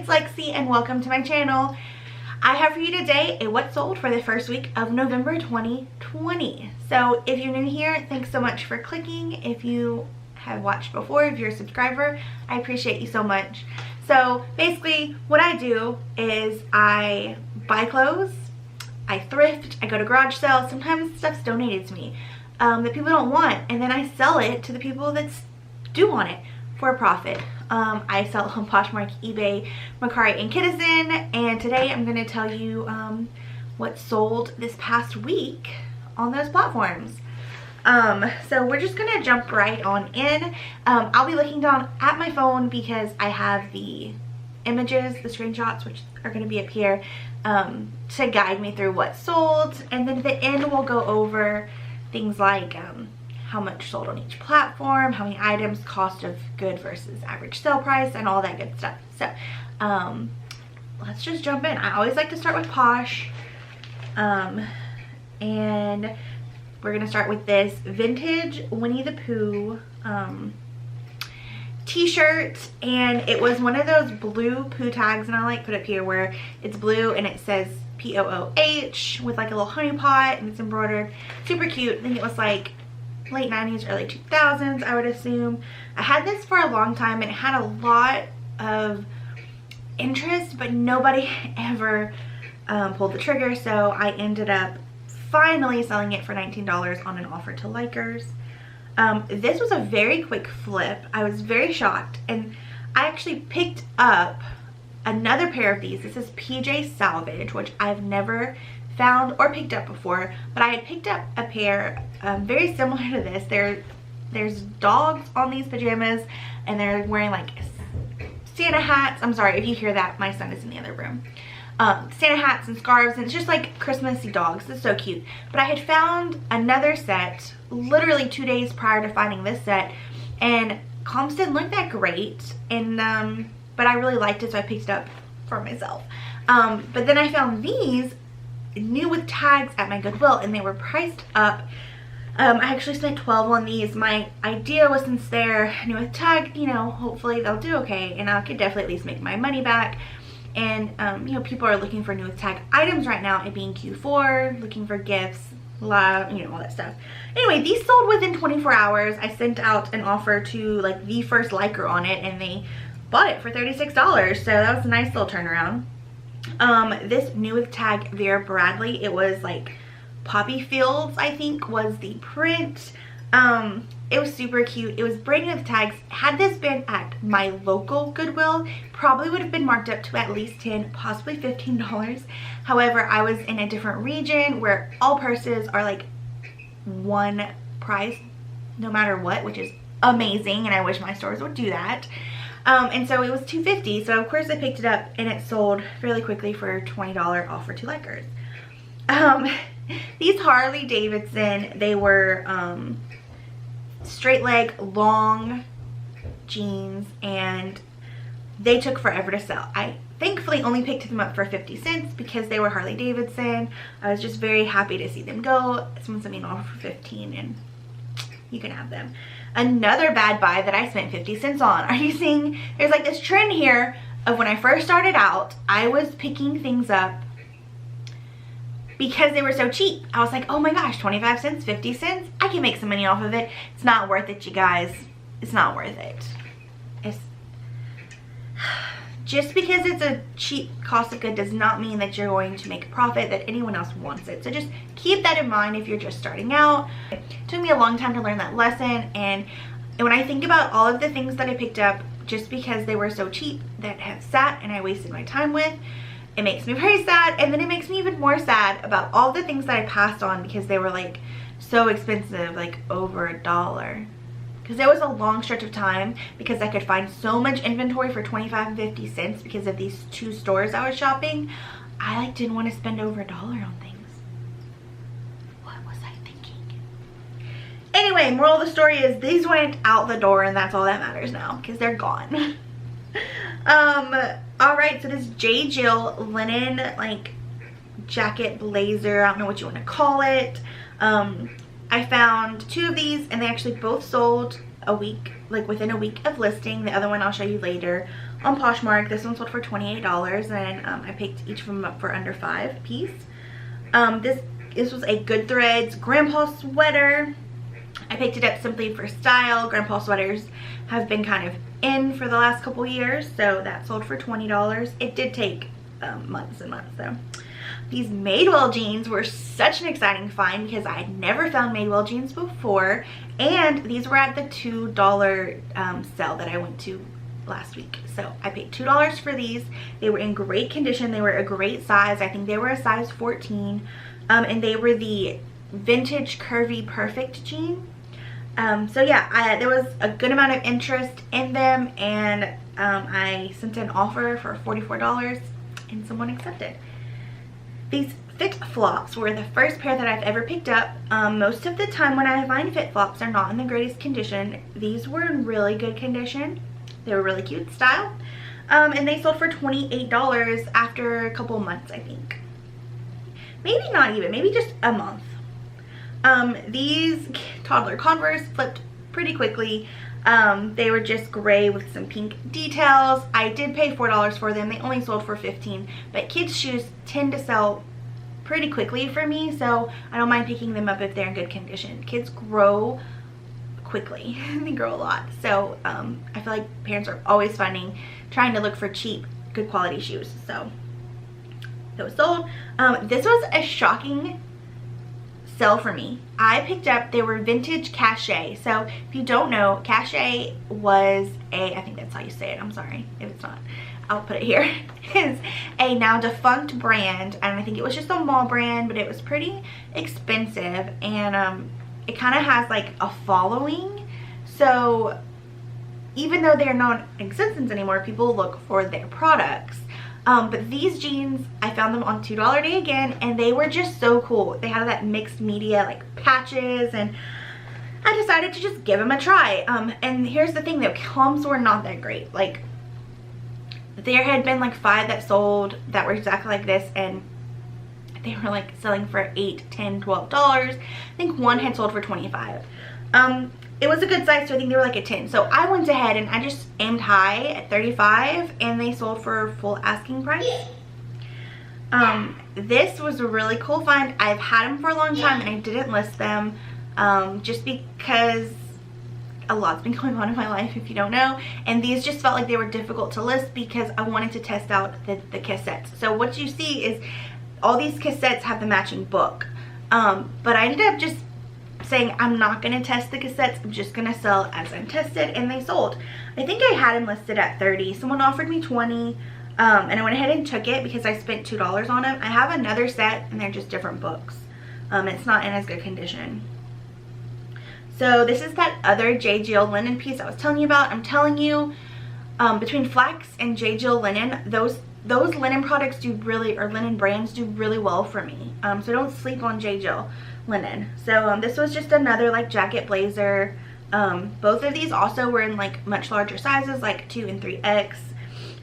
it's Lexi and welcome to my channel. I have for you today a what sold for the first week of November 2020. So if you're new here, thanks so much for clicking. If you have watched before, if you're a subscriber, I appreciate you so much. So basically what I do is I buy clothes, I thrift, I go to garage sales, sometimes stuff's donated to me that people don't want, and then I sell it to the people that do want it for a profit. I sell it on Poshmark, eBay, Mercari, and Kidizen, and today I'm going to tell you what sold this past week on those platforms. So we're just going to jump right on in. I'll be looking down at my phone because I have the images, the screenshots, which are going to be up here, to guide me through what sold, and then at the end we'll go over things like how much sold on each platform, how many items, cost of good versus average sale price, and all that good stuff. So let's just jump in. I always like to start with Posh, and we're gonna start with this vintage Winnie the Pooh t-shirt, and it was one of those blue Pooh tags, and I like put up here where it's blue and it says P-O-O-H with like a little honey pot, and it's embroidered. Super cute. I think it was like late 90s, early 2000s, I would assume. I had this for a long time and it had a lot of interest, but nobody ever pulled the trigger, so I ended up finally selling it for $19 on an offer to likers. This was a very quick flip. I was very shocked, and I actually picked up another pair of these. This is PJ Salvage, which I've never found or picked up before, but I had picked up a pair very similar to this. There's dogs on these pajamas, and they're wearing like Santa hats. I'm sorry if you hear that, my son is in the other room. Santa hats and scarves, and it's just like Christmassy dogs. It's so cute. But I had found another set literally 2 days prior to finding this set, and comps didn't look that great, and but I really liked it, so I picked it up for myself. But then I found these new with tags at my Goodwill, and they were priced up. I actually spent $12 on these. My idea was, since they're new with tag, you know, hopefully they'll do okay, and I could definitely at least make my money back. And you know, people are looking for new with tag items right now, it being Q4, looking for gifts, love, you know, all that stuff. Anyway, these sold within 24 hours. I sent out an offer to like the first liker on it, and they bought it for $36, so that was a nice little turnaround. This new with tag Vera Bradley, it was like Poppy Fields, I think was the print. It was super cute. It was brand new with tags. Had this been at my local Goodwill, probably would have been marked up to at least $10, possibly $15. However, I was in a different region where all purses are like one price no matter what, which is amazing, and I wish my stores would do that. And so it was $2.50, so of course I picked it up, and it sold fairly quickly for a $20 offer to likers. These Harley Davidson, they were straight leg long jeans, and they took forever to sell. I thankfully only picked them up for 50 cents because they were Harley Davidson. I was just very happy to see them go. Someone sent me an offer for 15, and you can have them. Another bad buy that I spent 50 cents on. Are you seeing? There's like this trend here of when I first started out, I was picking things up because they were so cheap. I was like, oh my gosh, 25 cents, 50 cents, I can make some money off of it. It's not worth it, you guys. It's not worth it. It's just because it's a cheap cost of good does not mean that you're going to make a profit, that anyone else wants it. So just keep that in mind if you're just starting out. It took me a long time to learn that lesson, and when I think about all of the things that I picked up just because they were so cheap that have sat and I wasted my time with, it makes me very sad. And then it makes me even more sad about all the things that I passed on because they were like so expensive, like over $1. Because there was a long stretch of time, because I could find so much inventory for 25 and 50 cents because of these two stores I was shopping, I like didn't want to spend over $1 on things. What was I thinking? Anyway, moral of the story is these went out the door, and that's all that matters now because they're gone. Alright, so this J. Jill linen like jacket blazer, I don't know what you want to call it. I found two of these, and they actually both sold a week, like within a week of listing. The other one I'll show you later on Poshmark. This one sold for $28, and I picked each of them up for under $5 a piece. This was a Good Threads grandpa sweater. I picked it up simply for style. Grandpa sweaters have been kind of in for the last couple years, so that sold for $20. It did take months and months though. These Madewell jeans were such an exciting find because I had never found Madewell jeans before, and these were at the $2 sale that I went to last week. So I paid $2 for these. They were in great condition. They were a great size. I think they were a size 14, and they were the vintage curvy perfect jean. So yeah, there was a good amount of interest in them, and I sent an offer for $44 and someone accepted. These Fit Flops were the first pair that I've ever picked up. Most of the time when I find Fit Flops, they're not in the greatest condition. These were in really good condition. They were really cute style. And they sold for $28 after a couple months, I think. Maybe not even, maybe just a month. These toddler Converse flipped pretty quickly. They were just gray with some pink details. I did pay $4 for them. They only sold for $15, but kids shoes tend to sell pretty quickly for me, so I don't mind picking them up if they're in good condition. Kids grow quickly. They grow a lot, so I feel like parents are always trying to look for cheap, good quality shoes. So those sold. This was a shocking sell for me. I picked up, they were vintage cachet. So if you don't know, cachet was I think that's how you say it, I'm sorry if it's not, I'll put it here, is a now defunct brand, and I think it was just a mall brand, but it was pretty expensive, and it kind of has like a following. So even though they're not in existence anymore, people look for their products. But these jeans, I found them on $2 Day again, and they were just so cool. They had that mixed media like patches, and I decided to just give them a try. And here's the thing though, comps were not that great. Like, there had been like 5 that sold that were exactly like this, and they were like selling for $8, $10, $12. I think one had sold for $25. It was a good size, so I think they were like a 10. So I went ahead and I just aimed high at 35, and they sold for full asking price. This was a really cool find. I've had them for a long time and I didn't list them just because a lot's been going on in my life, if you don't know, and these just felt like they were difficult to list because I wanted to test out the cassettes. So what you see is all these cassettes have the matching book, but I ended up just saying I'm not going to test the cassettes, I'm just going to sell as I'm tested, and they sold. I think I had them listed at 30. Someone offered me 20, and I went ahead and took it because I spent $2 on them. I have another set, and they're just different books. It's not in as good condition. So this is that other J. Jill linen piece I was telling you about. I'm telling you, between Flax and J. Jill linen, those linen products do really, or linen brands do really well for me. So don't sleep on J. Jill linen. So this was just another like jacket blazer. Both of these also were in like much larger sizes, like 2 and 3X,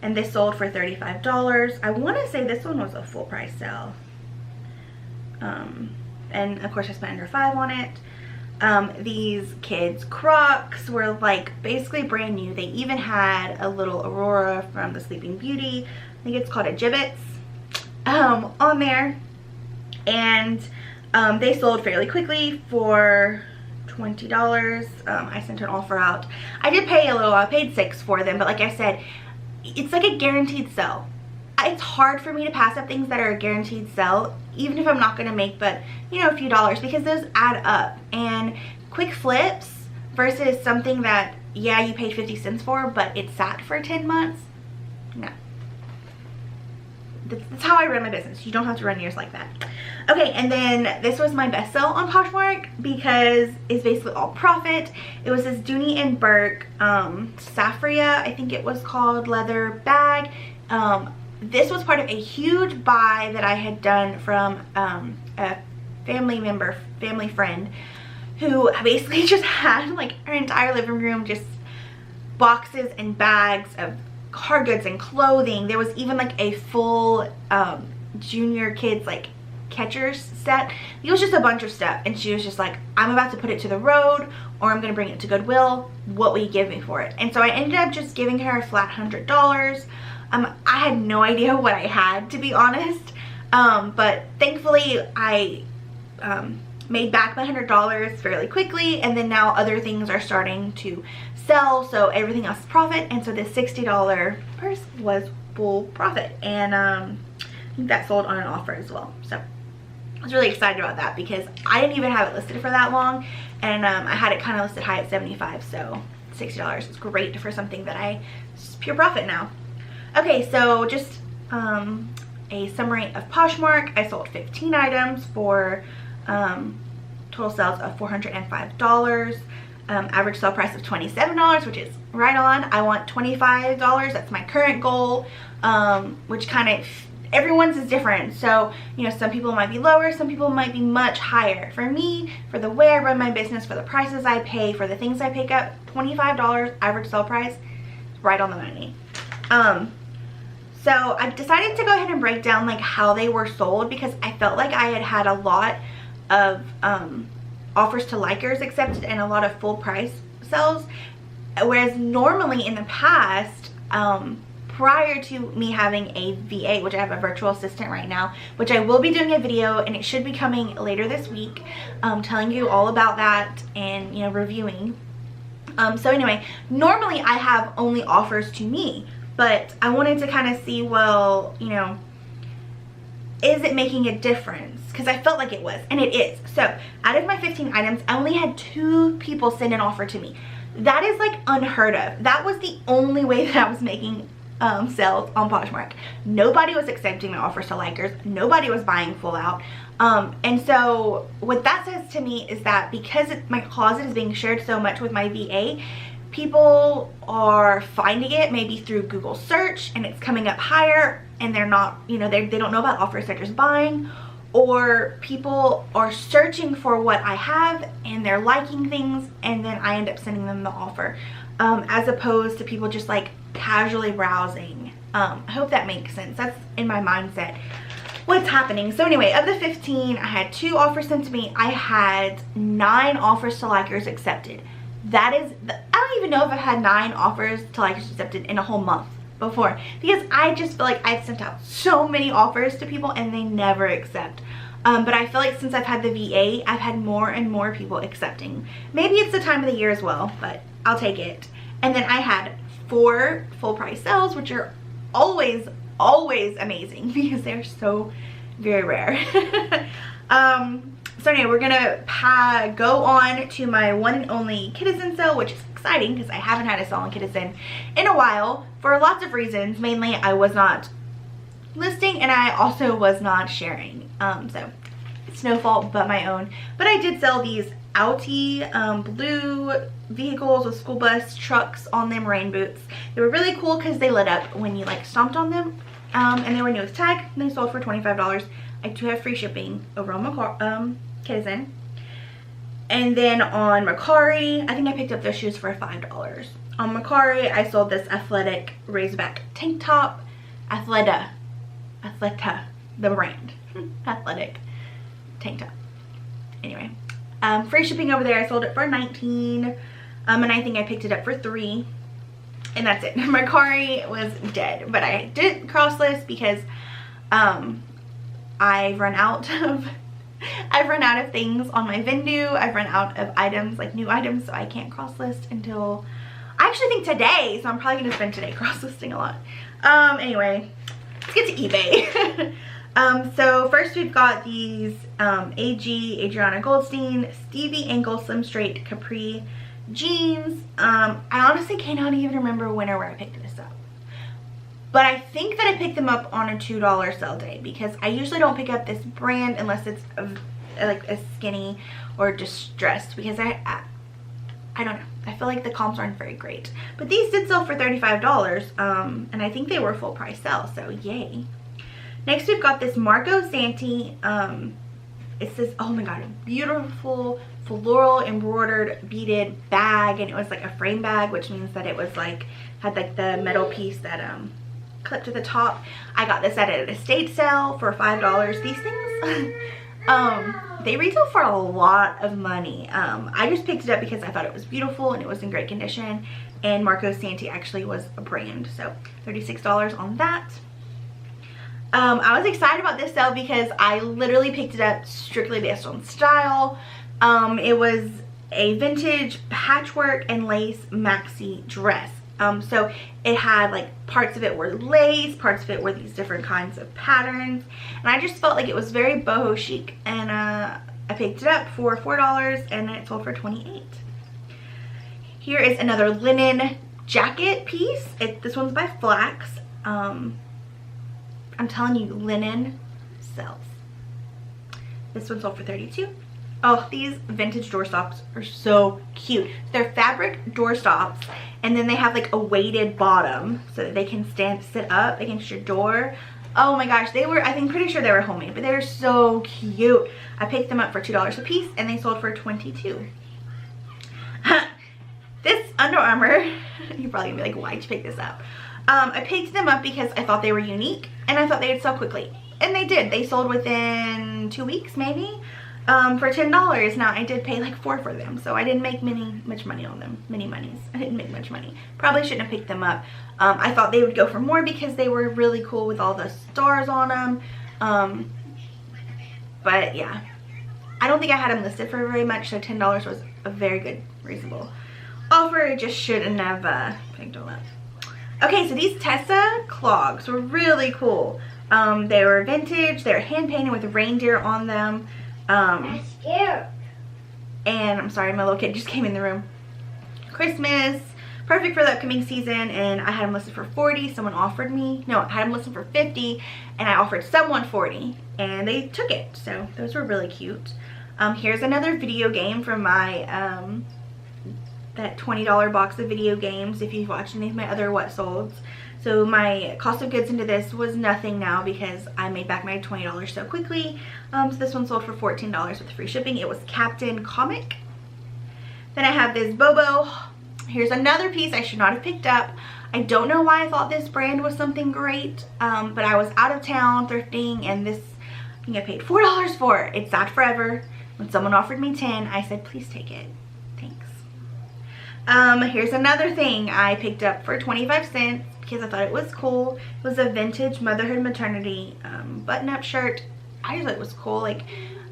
and this sold for $35. I want to say this one was a full price sale, and of course I spent under $5 on it. These kids Crocs were like basically brand new. They even had a little Aurora from the Sleeping Beauty, I think it's called a Gibbets, on there, and they sold fairly quickly for $20. I sent an offer out. I did pay a little. I paid $6 for them, but like I said, it's like a guaranteed sell. It's hard for me to pass up things that are a guaranteed sell, even if I'm not going to make but, you know, a few dollars, because those add up. And quick flips versus something that, yeah, you paid 50 cents for, but it sat for 10 months. No. That's how I run my business. You don't have to run yours like that. Okay, and then this was my best sell on Poshmark because it's basically all profit. It was this Dooney and Burke Safria, I think it was called, leather bag. This was part of a huge buy that I had done from a family friend who basically just had like her entire living room just boxes and bags of hard goods and clothing. There was even like a full junior kids like catcher's set. It was just a bunch of stuff, and she was just like, I'm about to put it to the road, or I'm gonna bring it to Goodwill. What will you give me for it? And so I ended up just giving her a flat $100. I had no idea what I had, to be honest, but thankfully I made back my $100 fairly quickly, and then now other things are starting to sell, so everything else is profit, and so this $60 purse was full profit, and I think that sold on an offer as well. So I was really excited about that because I didn't even have it listed for that long, and I had it kind of listed high at $75, so $60 is great for something that it's pure profit now. Okay, so just a summary of Poshmark. I sold 15 items for total sales of $405. Average sale price of $27, which is right on. I want $25. That's my current goal, which kind of, everyone's is different. So, you know, some people might be lower, some people might be much higher. For me, for the way I run my business, for the prices I pay, for the things I pick up, $25 average sale price, right on the money. So I decided to go ahead and break down like how they were sold, because I felt like I had a lot of offers to likers accepted and a lot of full price sales, whereas normally in the past, prior to me having a VA, which I have a virtual assistant right now, which I will be doing a video, and it should be coming later this week, telling you all about that and, you know, reviewing. So anyway, normally I have only offers to me, but I wanted to kind of see, well, you know, is it making a difference? Because I felt like it was, and it is. So out of my 15 items, I only had 2 people send an offer to me. That is like unheard of. That was the only way that I was making sales on Poshmark. Nobody was accepting my offers to likers. Nobody was buying full out. And so what that says to me is that because my closet is being shared so much with my VA, people are finding it maybe through Google search, and it's coming up higher, and they're not, you know, they don't know about offers, they're just buying. Or people are searching for what I have and they're liking things, and then I end up sending them the offer, as opposed to people just like casually browsing. I hope that makes sense. That's in my mindset what's happening. So anyway, of the 15, I had 2 offers sent to me. I had 9 offers to likers accepted. That is, I don't even know if I had 9 offers to likers accepted in a whole month before, because I just feel like I've sent out so many offers to people and they never accept. But I feel like since I've had the VA, I've had more and more people accepting. Maybe it's the time of the year as well, but I'll take it. And then I had 4 full price sales, which are always amazing because they're so very rare. So anyway, we're gonna go on to my one and only Kidizen sale, which is exciting because I haven't had a sale on Kidizen in a while for lots of reasons. Mainly I was not listing, and I also was not sharing, so it's no fault but my own. But I did sell these Audi blue vehicles with school bus trucks on them, rain boots. They were really cool because they lit up when you like stomped on them, and they were new with tag, and they sold for $25. I do have free shipping over on Kidizen. And then on Mercari, I think I picked up those shoes for $5. On Mercari, I sold this athletic racerback tank top. Athleta, the brand. Athletic tank top. Anyway, free shipping over there. I sold it for $19, and I think I picked it up for $3, and that's it. Mercari was dead, but I didn't cross list because I've run out of things on my Vendu. I've run out of items, like new items, so I can't cross list until, I actually think today, so I'm probably gonna spend today cross listing a lot. Anyway, let's get to eBay. So first we've got these Adriana Goldstein Stevie ankle slim straight capri jeans. I honestly cannot even remember when or where I picked this up, but I think that I picked them up on a $2 sale day, because I usually don't pick up this brand unless it's like a skinny or distressed, because I don't know, I feel like the comps aren't very great. But these did sell for $35, and I think they were full price sale, so yay. Next we've got this Marco Santi, it says, oh my god, a beautiful floral embroidered beaded bag, and it was like a frame bag, which means that it was like, had like the metal piece that clip to the top. I got this at an estate sale for $5. These things, they retail for a lot of money. I just picked it up because I thought it was beautiful and it was in great condition, and Marco Santi actually was a brand, so $36 on that. I was excited about this sale because I literally picked it up strictly based on style. It was a vintage patchwork and lace maxi dress. So it had like parts of it were lace, parts of it were these different kinds of patterns, and I just felt like it was very boho chic, and I picked it up for $4 and it sold for $28. Here is another linen jacket piece. This one's by Flax. I'm telling you, linen sells. This one sold for $32. Oh, these vintage doorstops are so cute. They're fabric doorstops, and then they have like a weighted bottom so that they can sit up against your door. Oh my gosh, they were, I think, pretty sure they were homemade, but they're so cute. I picked them up for $2 a piece and they sold for $22. This Under Armour, you're probably gonna be like, why'd you pick this up? I picked them up because I thought they were unique and I thought they'd sell quickly. And they did. They sold within 2 weeks maybe, for $10. Now I did pay like $4 for them, so I didn't make much money on them. Many monies. I didn't make much money. Probably shouldn't have picked them up. I thought they would go for more because they were really cool with all the stars on them. But yeah, I don't think I had them listed for very much, so $10 was a very good, reasonable offer. I just shouldn't have picked them up. Okay, so these Tessa clogs were really cool. They were vintage. They're hand painted with reindeer on them. That's cute. And I'm sorry, my little kid just came in the room. Christmas, perfect for the upcoming season, and I had them listed for $40. Someone offered me, no, I had them listed for $50, and I offered someone $40, and they took it. So those were really cute. Here's another video game from my that $20 box of video games, if you've watched any of my other what solds. So my cost of goods into this was nothing now because I made back my $20 so quickly. So this one sold for $14 with free shipping. It was Captain Comic. Then I have this Bobo. Here's another piece I should not have picked up. I don't know why I thought this brand was something great, but I was out of town thrifting, and this, I think I paid $4 for it. It sat forever. When someone offered me $10, I said, please take it. Thanks. Here's another thing I picked up for 25 cents because I thought it was cool. It was a vintage motherhood maternity button-up shirt. I just thought it was cool. Like,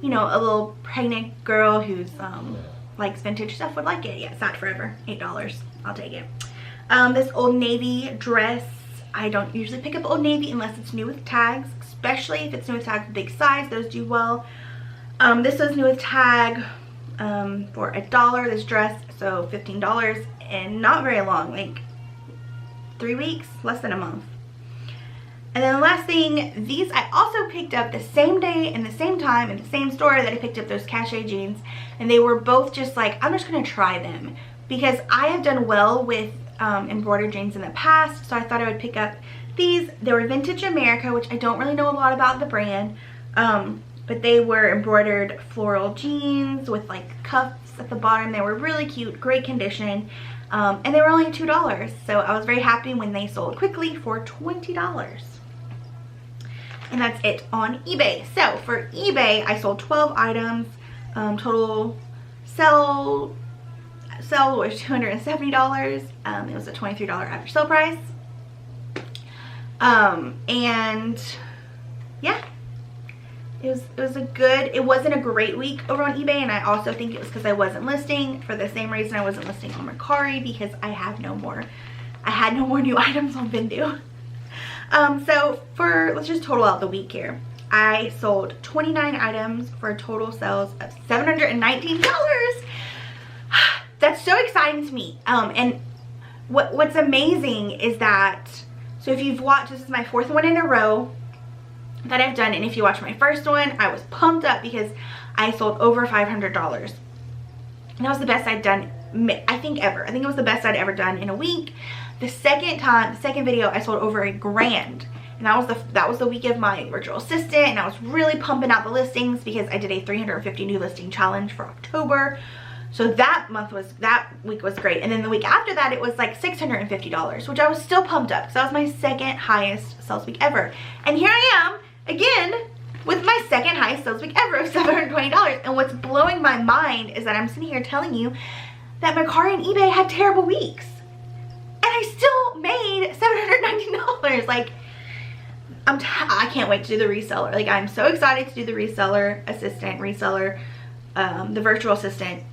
you know, a little pregnant girl who's likes vintage stuff would like it. Yeah, it sat forever. $8. I'll take it. This Old Navy dress. I don't usually pick up Old Navy unless it's new with tags, especially if it's new with tags big size. Those do well. This was new with tag for $1, this dress, so $15, and not very long, like 3 weeks, less than a month. And then the last thing, these I also picked up the same day and the same time in the same store that I picked up those cachet jeans, and they were both just like, I'm just gonna try them because I have done well with embroidered jeans in the past, so I thought I would pick up these. They were Vintage America, which I don't really know a lot about the brand, but they were embroidered floral jeans with like cuffs at the bottom. They were really cute, great condition, and they were only $2, so I was very happy when they sold quickly for $20. And that's it on eBay. So for eBay, I sold 12 items. Total sell was $270. It was a $23 average sale price. And yeah, it was a good, it wasn't a great week over on eBay, and I also think it was because I wasn't listing for the same reason I wasn't listing on Mercari, because I had no more new items on Vendu. So let's just total out the week here. I sold 29 items for a total sales of $719. That's so exciting to me. And what's amazing is that, so if you've watched, this is my 4th one in a row that I've done, and if you watched my first one, I was pumped up because I sold over $500. And that was the best I'd done, I think, ever. I think it was the best I'd ever done in a week. The second video, I sold over $1,000, and that was the week of my virtual assistant, and I was really pumping out the listings because I did a 350 new listing challenge for October. So that week was great. And then the week after that, it was like $650, which I was still pumped up because that was my second highest sales week ever. And here I am again with my second highest sales week ever of $720. And what's blowing my mind is that I'm sitting here telling you that Mercari and eBay had terrible weeks. And I still made $719. Like, I can't wait to do the reseller. Like, I'm so excited to do the reseller, the virtual assistant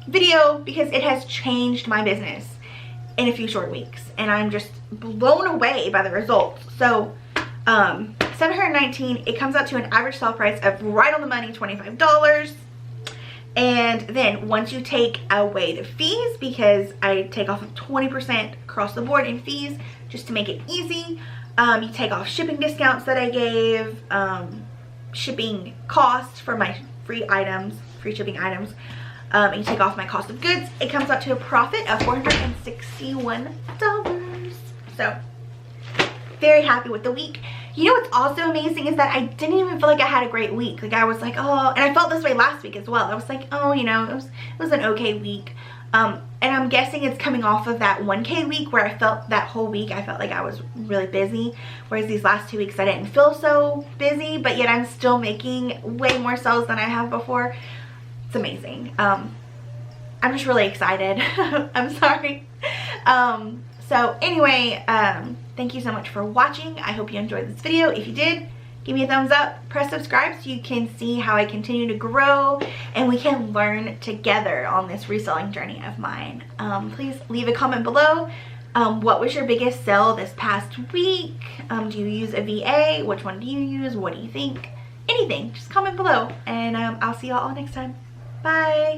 video, because it has changed my business in a few short weeks. And I'm just blown away by the results. So, $719, it comes out to an average sale price of right on the money, $25. And then once you take away the fees, because I take off 20% across the board in fees just to make it easy, you take off shipping discounts that I gave, shipping costs for my free shipping items, and you take off my cost of goods, it comes out to a profit of $461. So, very happy with the week. You know what's also amazing is that I didn't even feel like I had a great week. Like, I was like, oh, and I felt this way last week as well. I was like, oh, you know, it was an okay week. And I'm guessing it's coming off of that 1K week where I felt that whole week, I felt like I was really busy. Whereas these last 2 weeks, I didn't feel so busy, but yet I'm still making way more sales than I have before. It's amazing. I'm just really excited. I'm sorry. So anyway, thank you so much for watching. I hope you enjoyed this video. If you did, give me a thumbs up, press subscribe so you can see how I continue to grow and we can learn together on this reselling journey of mine. Please leave a comment below. What was your biggest sale this past week? Do you use a VA? Which one do you use? What do you think? Anything, just comment below, and I'll see y'all all next time. Bye.